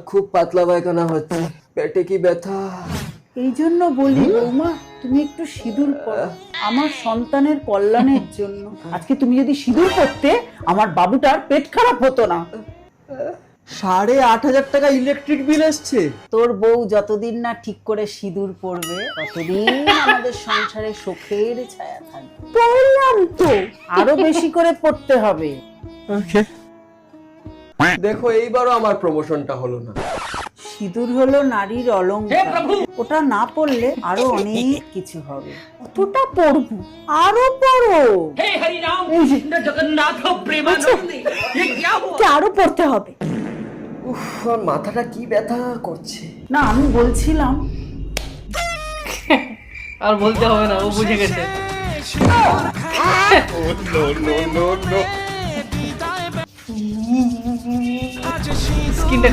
খুব পাতলা পায়খানা হচ্ছে, পেটে কি ব্যথা। এই জন্য বলি বৌমা, তুমি একটু সিঁদুর পরো আমার সন্তানের কল্যাণের জন্য। আজকে তুমি যদি সিঁদুর পরতে আমার বাবুটার পেট খারাপ হতো না। 8,500 টাকা ইলেকট্রিক বিল আসছে। তোর বউ যতদিন না ঠিক করে সিঁদুর পরবে ততদিন আমাদের সংসারে সুখের ছায়া থাকবে। পড়লাম তো, আরো বেশি করে পড়তে হবে। দেখো এইবারও আমার প্রমোশনটা হলো না। সিঁদুর হলো নারীর অলংকার, ওটা না পড়লে আরো অনেক কিছু হবে। অতটা পড়বো, আরো পড়ো। আরো পড়তে হবে। উফ, আমার মাথাটা কি ব্যথা করছে। না, আমি বলছিলাম আর বলতে হবে না, ও বুঝে গেছে। স্কিনটা